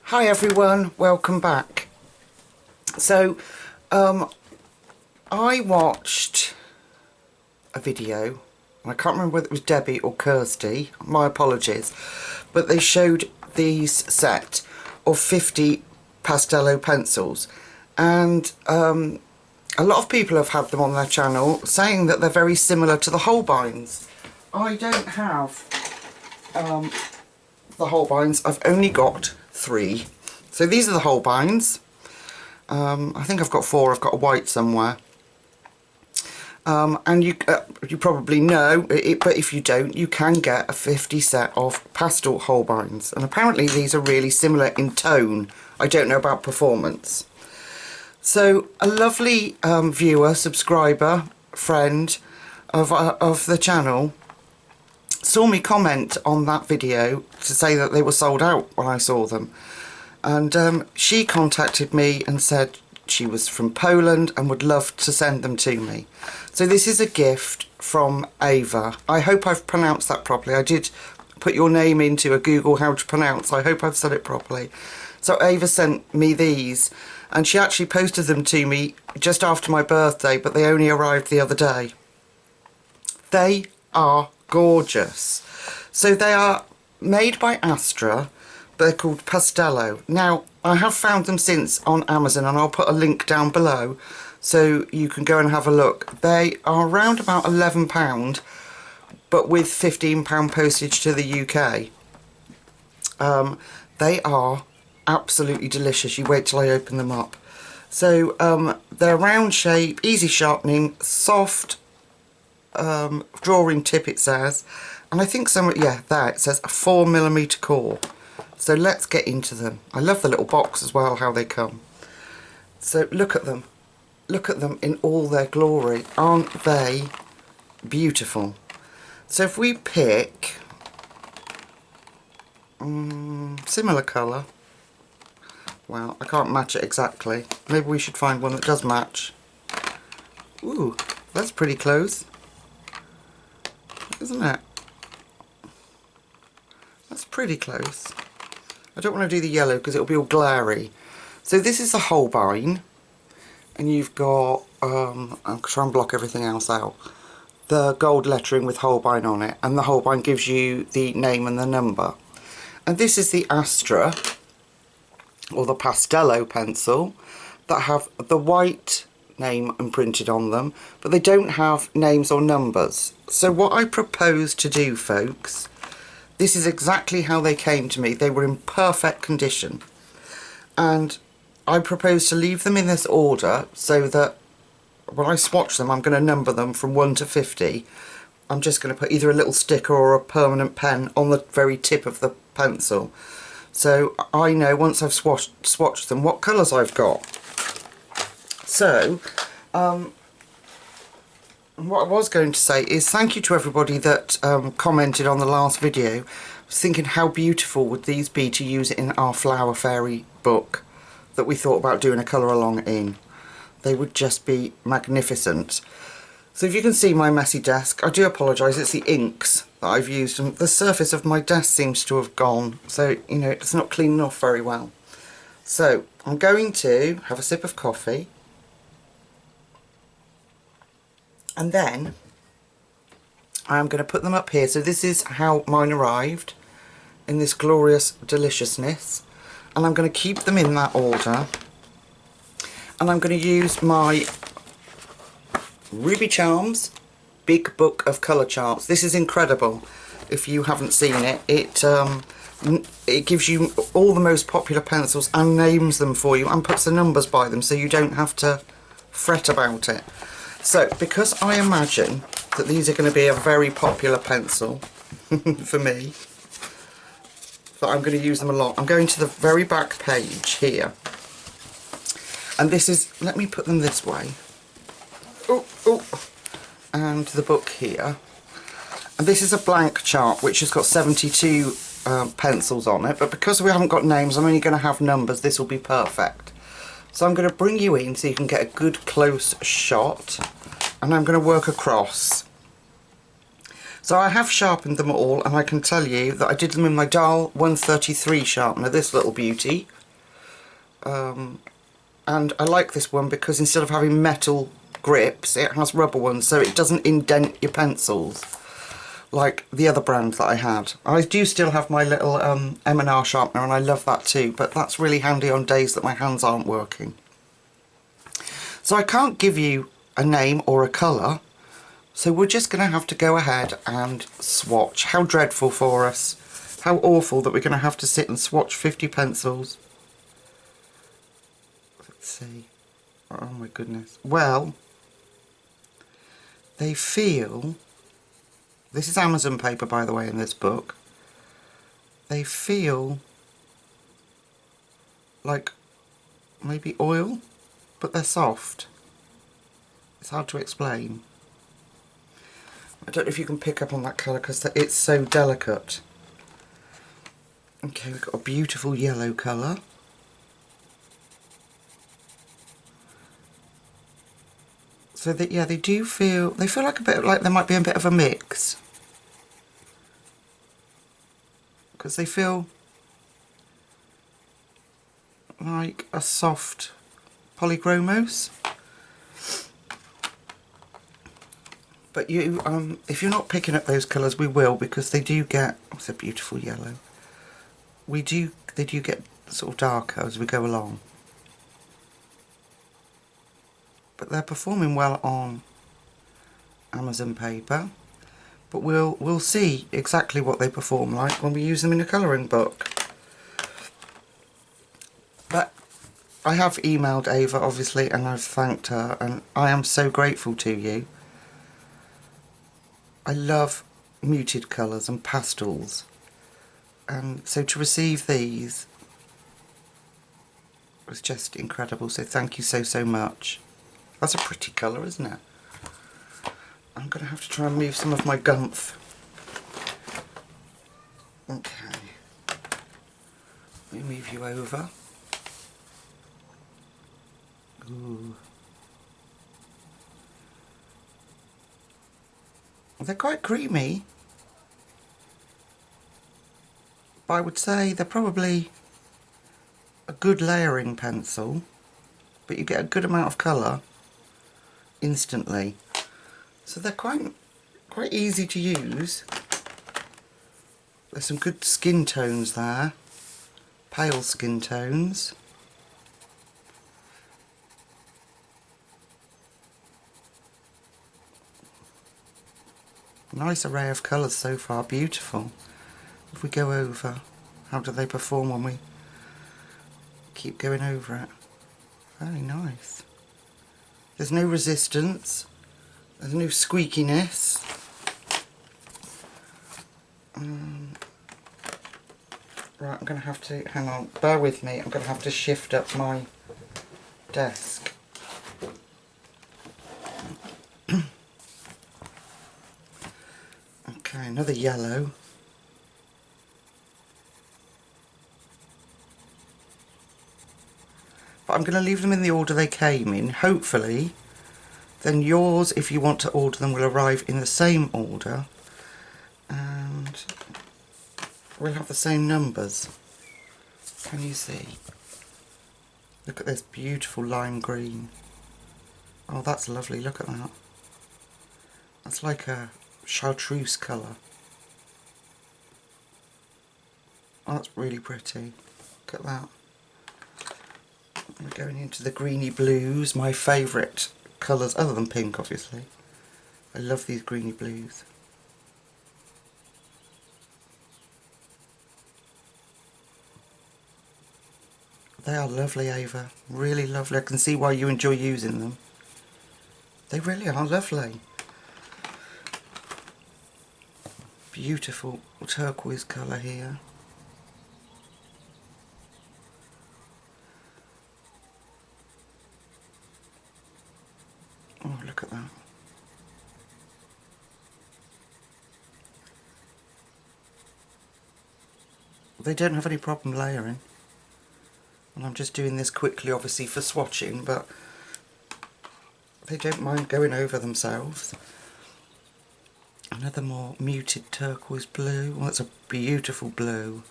Hi everyone, welcome back. So I watched a video, and I can't remember whether it was Debbie or Kirsty, my apologies, but they showed these set of 50 Pastelowe pencils, and a lot of people have had them on their channel saying that they're very similar to the Holbeins. I don't have the Holbeins, I've only got 3. So these are the Holbeins. I think I've got 4, I've got a white somewhere. And you probably know it, but if you don't, you can get a 50 set of pastel Holbeins. And apparently these are really similar in tone. I don't know about performance. So a lovely viewer, subscriber, friend of the channel saw me comment on that video to say that they were sold out when I saw them, and she contacted me and said she was from Poland and would love to send them to me. So this is a gift from Ava. I hope I've pronounced that properly. I did put your name into a Google how to pronounce. I hope I've said it properly. So Ava sent me these, and she actually posted them to me just after my birthday, but they only arrived the other day. They are gorgeous. So they are made by Astra, but they're called Pastelowe. Now, I have found them since on Amazon, and I'll put a link down below so you can go and have a look. They are around about £11, but with £15 postage to the UK. They are absolutely delicious. You wait till I open them up. So they're round shape, easy sharpening, soft, drawing tip it says, and I think there it says a 4mm core. So let's get into them. I love the little box as well, how they come. So look at them in all their glory. Aren't they beautiful? So if we pick similar colour, well, I can't match it exactly, maybe we should find one that does match. Ooh, that's pretty close, isn't it? That's pretty close. I don't want to do the yellow because it'll be all glary. So this is the Holbein, and you've got, I'll try and block everything else out, the gold lettering with Holbein on it, and the Holbein gives you the name and the number. And this is the Astra, or the Pastelowe pencil, that have the white name imprinted on them, but they don't have names or numbers. So what I propose to do, folks, this is exactly how they came to me. They were in perfect condition, and I propose to leave them in this order so that when I swatch them, I'm going to number them from 1 to 50. I'm just going to put either a little sticker or a permanent pen on the very tip of the pencil, so I know once I've swatched them what colours I've got. So what I was going to say is thank you to everybody that commented on the last video. I was thinking how beautiful would these be to use in our Flower Fairy book that we thought about doing a colour along in. They would just be magnificent. So if you can see my messy desk, I do apologise, it's the inks that I've used, and the surface of my desk seems to have gone, so you know, it's not cleaning off very well. So I'm going to have a sip of coffee, and then I'm going to put them up here. So this is how mine arrived, in this glorious deliciousness, and I'm going to keep them in that order, and I'm going to use my Ruby Charms Big Book of Colour Charts. This is incredible. If you haven't seen it, it gives you all the most popular pencils and names them for you and puts the numbers by them, so you don't have to fret about it. So because I imagine that these are going to be a very popular pencil for me, that I'm going to use them a lot, I'm going to the very back page here, and this is, let me put them this way, and the book here, and this is a blank chart which has got 72 pencils on it, but because we haven't got names, I'm only going to have numbers. This will be perfect. So I'm going to bring you in so you can get a good close shot, and I'm going to work across. So I have sharpened them all, and I can tell you that I did them in my Dial 133 sharpener, this little beauty. And I like this one because instead of having metal grips, it has rubber ones, so it doesn't indent your pencils like the other brand that I had. I do still have my little M&R sharpener, and I love that too, but that's really handy on days that my hands aren't working. So I can't give you a name or a colour, so we're just going to have to go ahead and swatch. How dreadful for us. How awful that we're going to have to sit and swatch 50 pencils. Let's see. Oh my goodness. Well, they feel... This is Amazon paper, by the way, in this book. They feel like maybe oil, but they're soft. It's hard to explain. I don't know if you can pick up on that colour because it's so delicate. Okay, we've got a beautiful yellow colour. So that, yeah, they feel like a bit like there might be a bit of a mix. Because they feel like a soft polychromos. But you, if you're not picking up those colours, we will, because they do get, oh, it's a beautiful yellow. They do get sort of darker as we go along. But they're performing well on Amazon paper. But we'll see exactly what they perform like when we use them in a colouring book. But I have emailed Ava, obviously, and I've thanked her, and I am so grateful to you. I love muted colours and pastels, and so to receive these was just incredible, so thank you so much. That's a pretty colour, isn't it? I'm going to have to try and move some of my gumph. Okay. Let me move you over. Ooh. They're quite creamy. But I would say they're probably a good layering pencil. But you get a good amount of colour instantly. So they're quite easy to use. There's some good skin tones there, pale skin tones. Nice array of colours so far, beautiful. If we go over, how do they perform when we keep going over it? Very nice. There's no resistance. There's no squeakiness. Right, I'm going to have to, hang on, bear with me, I'm going to have to shift up my desk. Okay, another yellow. But I'm going to leave them in the order they came in. Hopefully, then yours, if you want to order them, will arrive in the same order. And we'll have the same numbers. Can you see? Look at this beautiful lime green. Oh, that's lovely. Look at that. That's like a chartreuse colour. Oh, that's really pretty. Look at that. We're going into the greeny blues, my favourite colours, other than pink obviously. I love these greeny blues. They are lovely, Ava. Really lovely. I can see why you enjoy using them. They really are lovely. Beautiful turquoise colour here. Oh, look at that. They don't have any problem layering. And I'm just doing this quickly, obviously, for swatching, but they don't mind going over themselves. Another more muted turquoise blue. Well, that's a beautiful blue.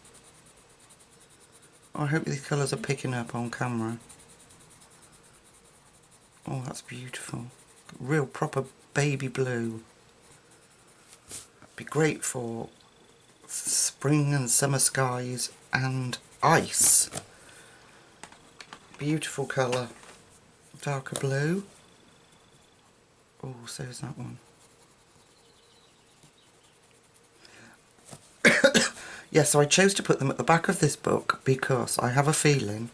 I hope these colours are picking up on camera. Oh, that's beautiful. Real proper baby blue. Be great for spring and summer skies and ice. Beautiful colour. Darker blue. Oh, so is that one. Yes, so I chose to put them at the back of this book because I have a feeling,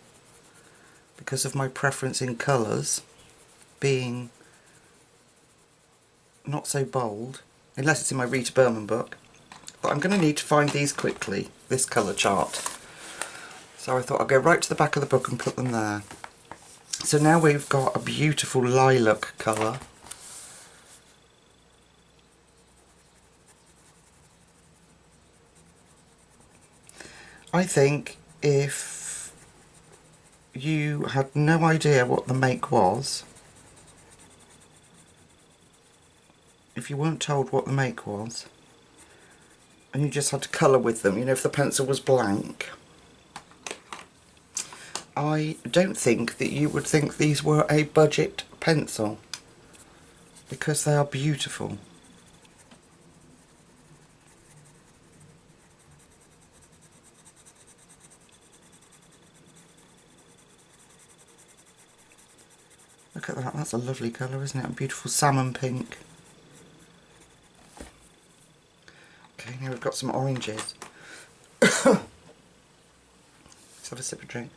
because of my preference in colours being not so bold, unless it's in my Rita Berman book, but I'm going to need to find these quickly, this colour chart. So I thought I'll go right to the back of the book and put them there. So now we've got a beautiful lilac colour. I think if you had no idea what the make was, if you weren't told what the make was, and you just had to colour with them, you know, if the pencil was blank, I don't think that you would think these were a budget pencil, because they are beautiful. Look at that, that's a lovely colour, isn't it? A beautiful salmon pink. Okay, now we've got some oranges. Let's have a sip of drink.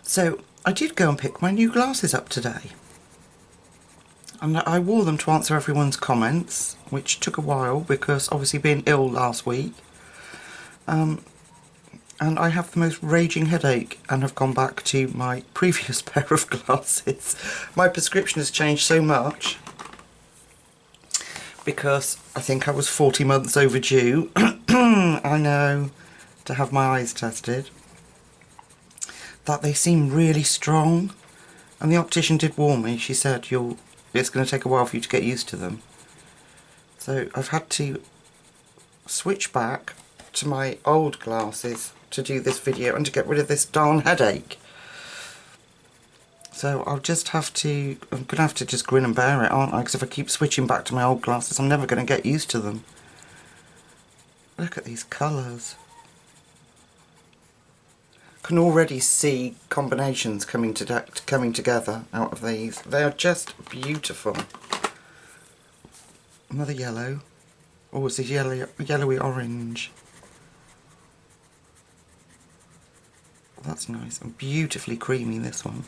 So, I did go and pick my new glasses up today. And I wore them to answer everyone's comments, which took a while because obviously being ill last week. And I have the most raging headache and have gone back to my previous pair of glasses. My prescription has changed so much because I think I was 40 months overdue, I know, to have my eyes tested, that they seem really strong. And the optician did warn me. She said, it's going to take a while for you to get used to them. So I've had to switch back to my old glasses to do this video and to get rid of this darn headache. So I'll just have to, I'm going to have to just grin and bear it, aren't I? Because if I keep switching back to my old glasses, I'm never going to get used to them. Look at these colours. Can already see combinations coming together out of these. They are just beautiful. Another yellow. Oh, it's a yellowy orange. That's nice and beautifully creamy, this one.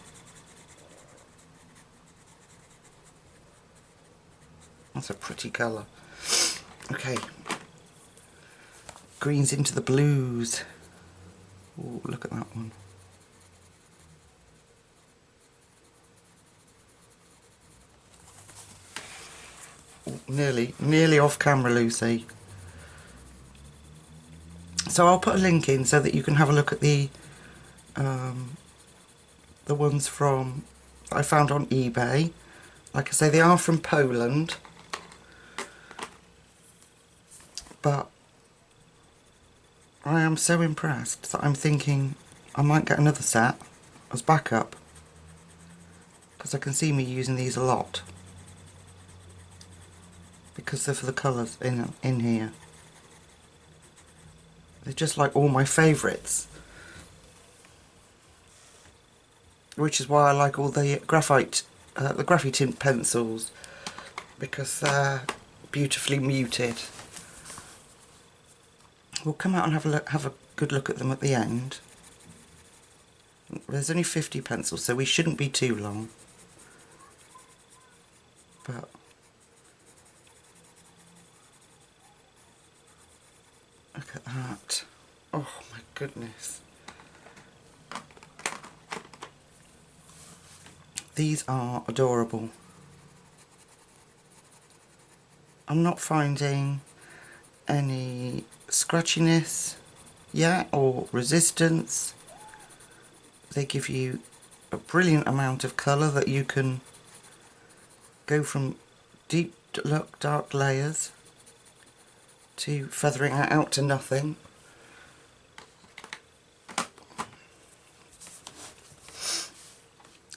That's a pretty colour. Okay. Greens into the blues. Oh, look at that one. Ooh, nearly off camera, Lucy. So I'll put a link in so that you can have a look at the ones from that I found on eBay. Like I say, they are from Poland, but I am so impressed that I'm thinking I might get another set as backup, because I can see me using these a lot because they're for the colours in here. They're just like all my favourites, which is why I like all the graphite tint pencils, because they're beautifully muted. We'll come out and have a good look at them at the end. There's only 50 pencils, so we shouldn't be too long. But look at that. Oh my goodness. These are adorable. I'm not finding any scratchiness yet or resistance. They give you a brilliant amount of colour that you can go from deep dark layers to feathering it out to nothing.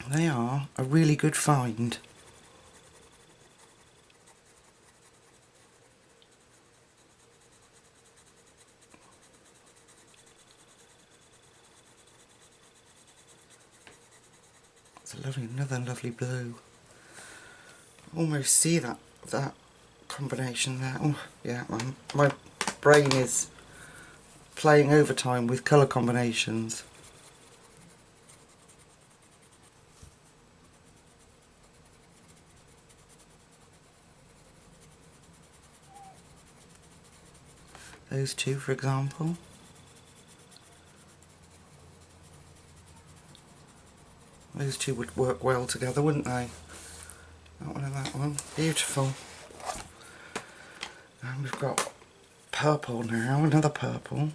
They are a really good find. It's a lovely, another lovely blue. Almost see that combination there. Oh yeah, my brain is playing overtime with colour combinations. Those two, for example. Those two would work well together, wouldn't they? That one and that one. Beautiful. And we've got purple now, another purple.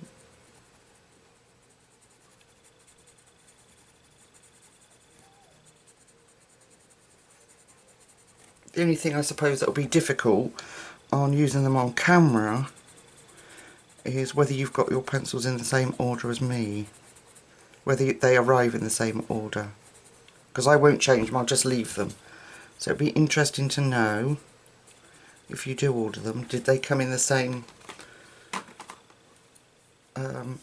The only thing I suppose that will be difficult on using them on camera is whether you've got your pencils in the same order as me. Whether they arrive in the same order. Because I won't change them, I'll just leave them. So it'd be interesting to know, if you do order them, did they come in the same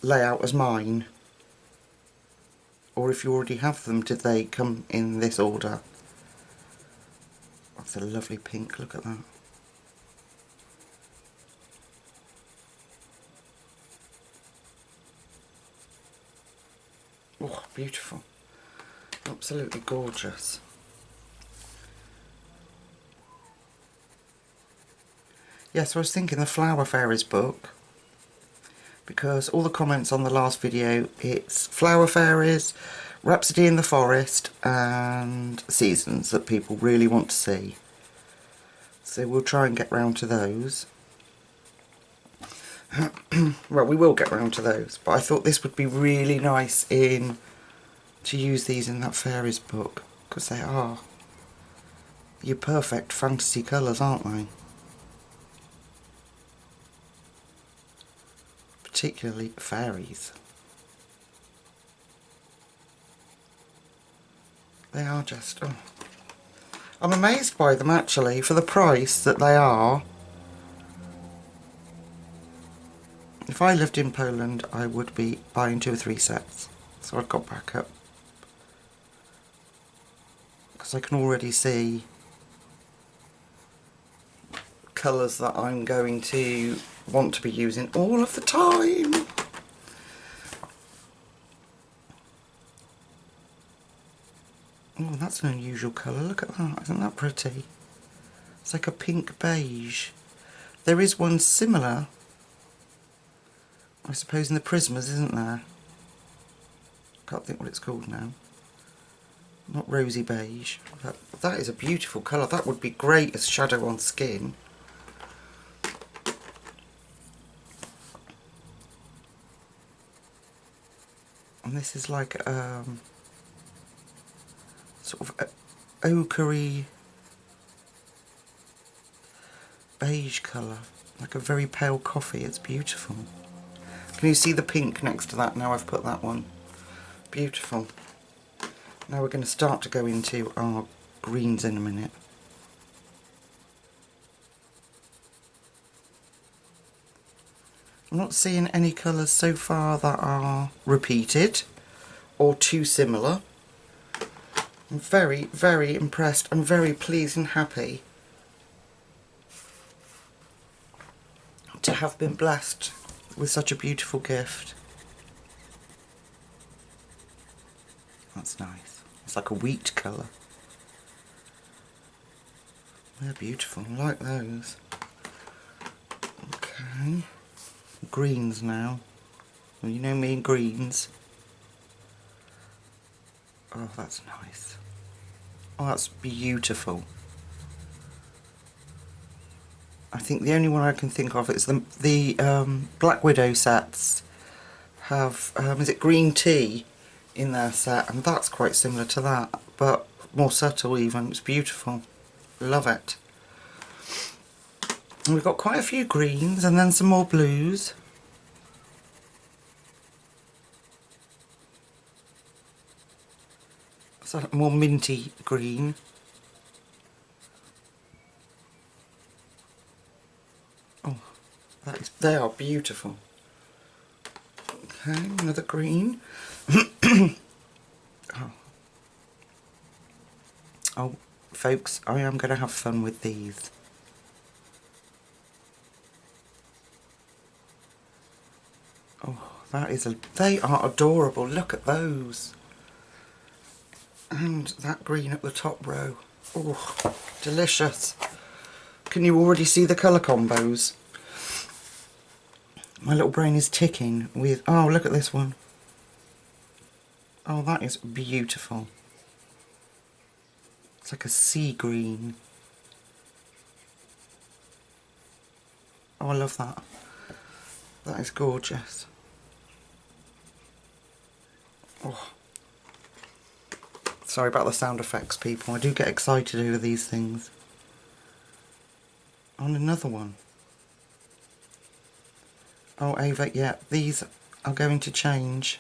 layout as mine? Or if you already have them, did they come in this order? That's a lovely pink, look at that. Oh, beautiful. Absolutely gorgeous. Yes, I was thinking the Flower Fairies book, because all the comments on the last video, it's Flower Fairies, Rhapsody in the Forest and Seasons that people really want to see. So we'll try and get round to those. Well, we will get round to those, but I thought this would be really nice to use these in that fairies book, because they are your perfect fantasy colours, aren't they? Particularly fairies. They are just... oh. I'm amazed by them actually, for the price that they are. If I lived in Poland, I would be buying 2 or 3 sets. So I've got backup. Because I can already see colours that I'm going to want to be using all of the time. Oh, that's an unusual colour. Look at that. Isn't that pretty? It's like a pink beige. There is one similar, I suppose, in the Prismas, isn't there? Can't think what it's called now. Not rosy beige. But that is a beautiful colour. That would be great as shadow on skin. And this is like sort of ochre-y beige colour, like a very pale coffee. It's beautiful. Can you see the pink next to that now I've put that one? Beautiful. Now we're going to start to go into our greens in a minute. I'm not seeing any colours so far that are repeated or too similar. I'm very, very impressed. I'm very pleased and happy to have been blessed with such a beautiful gift. That's nice. It's like a wheat colour. They're beautiful. I like those. Okay. Greens now. Well, you know me and greens. Oh, that's nice. Oh, that's beautiful. I think the only one I can think of is the Black Widow sets have, is it green tea in their set, and that's quite similar to that, but more subtle even. It's beautiful. Love it. And we've got quite a few greens and then some more blues. So more minty green. Oh, they are beautiful. Okay, another green. Oh, folks, I am going to have fun with these. Oh, they are adorable. Look at those. And that green at the top row. Oh, delicious. Can you already see the colour combos? My little brain is ticking with... Oh, look at this one. Oh, that is beautiful. It's like a sea green. Oh, I love that. That is gorgeous. Oh. Sorry about the sound effects, people. I do get excited over these things. On another one. Oh, Ava, yeah, these are going to change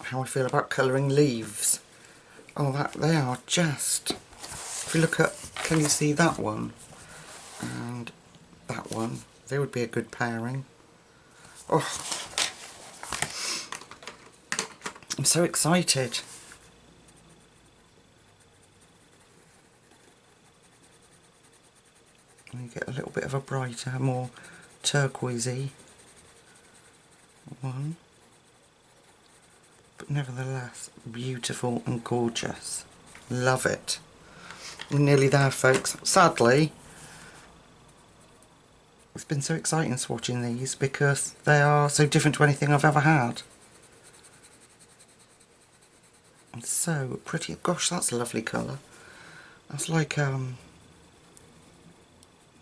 how I feel about colouring leaves. Oh, they are just... If you look at... Can you see that one? And that one. They would be a good pairing. Oh, I'm so excited. And you get a little bit of a brighter, more turquoisey one. But nevertheless, beautiful and gorgeous. Love it. We're nearly there, folks. Sadly, it's been so exciting swatching these because they are so different to anything I've ever had. And so pretty. Gosh, that's a lovely colour. That's like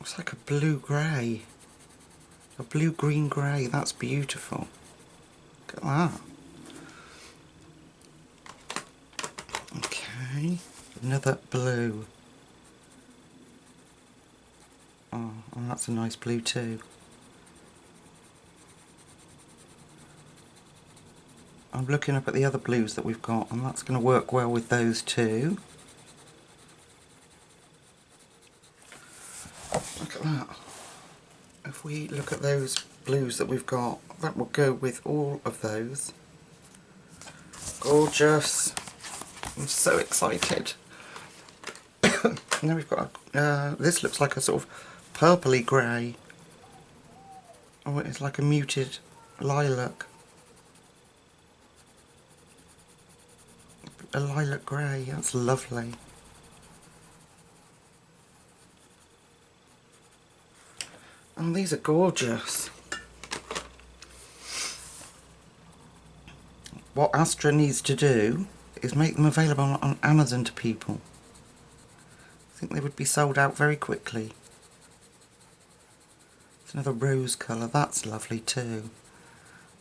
it's like a blue-grey. A blue-green grey. That's beautiful. Look at that. Okay. Another blue. Oh, and that's a nice blue too. I'm looking up at the other blues that we've got, and that's going to work well with those too. Look at that. If we look at those blues that we've got, that will go with all of those. Gorgeous. I'm so excited. Now we've got this looks like a sort of purpley grey. Oh, it's like a muted lilac. A lilac grey, that's lovely. Oh, these are gorgeous. What Astra needs to do is make them available on Amazon to people. I think they would be sold out very quickly. It's another rose colour, that's lovely too.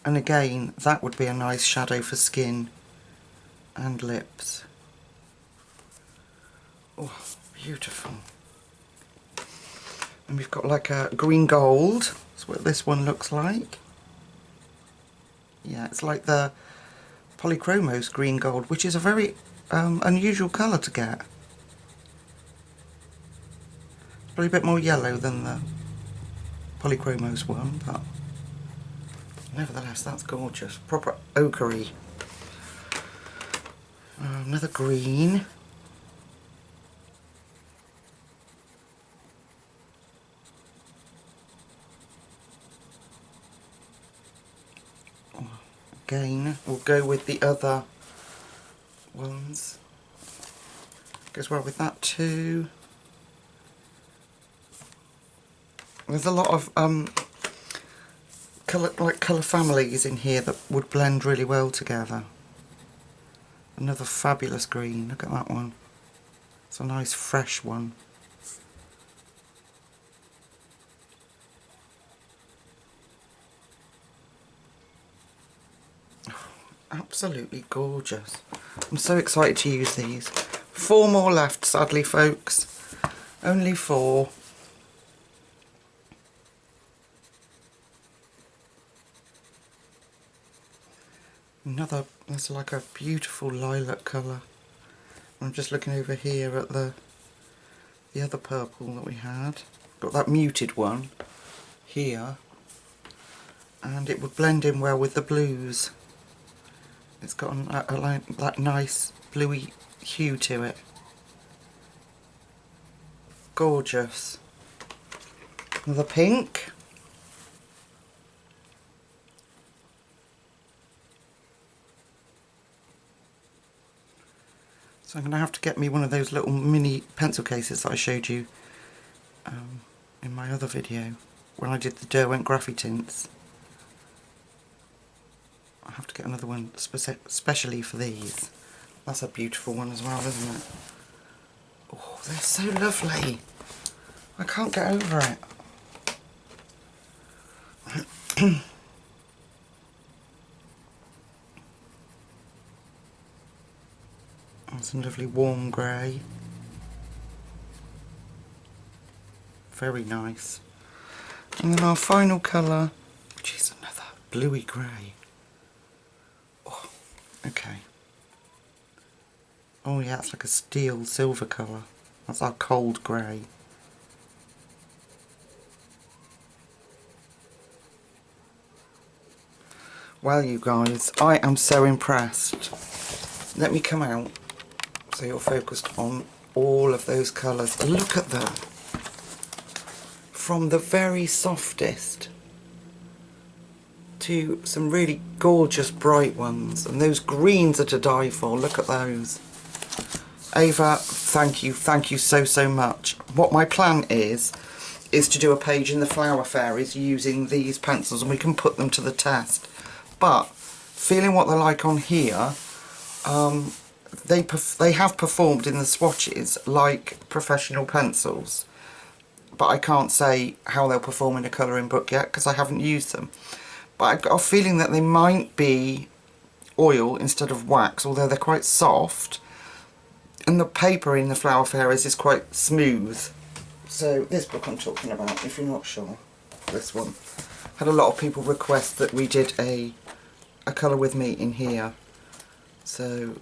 And again, that would be a nice shadow for skin and lips. Oh, beautiful. And we've got like a green gold. That's what this one looks like. Yeah, it's like the Polychromos green gold, which is a very unusual colour to get. It's probably a bit more yellow than the Polychromos one, but nevertheless, that's gorgeous. Proper ochre-y. Another green. Again, we'll go with the other ones. Goes well with that too. There's a lot of colour families in here that would blend really well together. Another fabulous green, look at that one. It's a nice fresh one. Oh, absolutely gorgeous. I'm so excited to use these. 4 more left, sadly, folks. Only 4. Another, that's like a beautiful lilac colour. I'm just looking over here at the other purple that we had. Got that muted one here, and it would blend in well with the blues. It's got that nice bluey hue to it. Gorgeous. Another pink. So I'm going to have to get me one of those little mini pencil cases that I showed you in my other video when I did the Derwent Graphy tints. I'll have to get another one specially for these. That's a beautiful one as well, isn't it? Oh, they're so lovely. I can't get over it. Some lovely warm grey. Very nice. And then our final colour, which is another bluey grey. Oh, okay. Oh yeah, it's like a steel silver colour. That's our cold grey. Well, you guys, I am so impressed. Let me come out so you're focused on all of those colours. Look at them. From the very softest to some really gorgeous bright ones. And those greens are to die for. Look at those. Ava, thank you so much. What my plan is to do a page in the Flower Fairies using these pencils, and we can put them to the test. But feeling what they're like on here, they have performed in the swatches like professional pencils, but I can't say how they'll perform in a colouring book yet because I haven't used them. But I've got a feeling that they might be oil instead of wax, although they're quite soft, and the paper in the Flower Fairies is quite smooth. So this book I'm talking about, if you're not sure, this one, had a lot of people request that we did a colour with me in here. So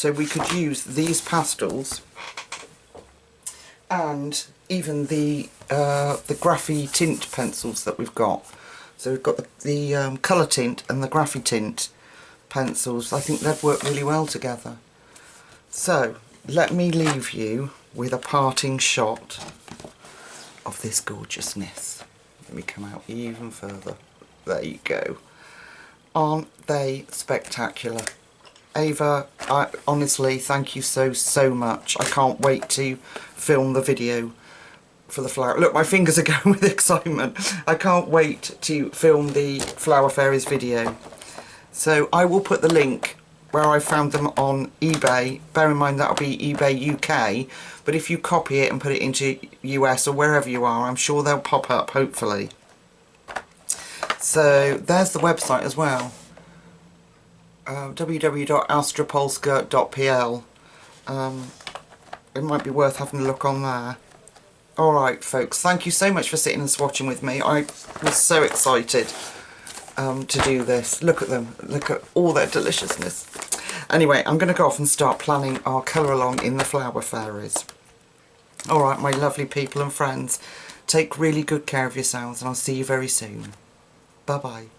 we could use these pastels and even the Graphy tint pencils that we've got. So we've got the colour tint and the Graphy tint pencils. I think they'd work really well together. So let me leave you with a parting shot of this gorgeousness. Let me come out even further. There you go. Aren't they spectacular? Ava, honestly, thank you so much. I can't wait to film the video for the flower. Look, my fingers are going with excitement. I can't wait to film the Flower Fairies video. So I will put the link where I found them on eBay. Bear in mind that'll be eBay UK, but if you copy it and put it into US or wherever you are, I'm sure they'll pop up, hopefully. So there's the website as well. www.astrapolska.pl. It might be worth having a look on there. Alright folks, thank you so much for sitting and swatching with me. I was so excited to do this. Look at them, look at all their deliciousness. Anyway, I'm going to go off and start planning our colour along in the Flower Fairies. Alright my lovely people and friends, take really good care of yourselves and I'll see you very soon. Bye bye.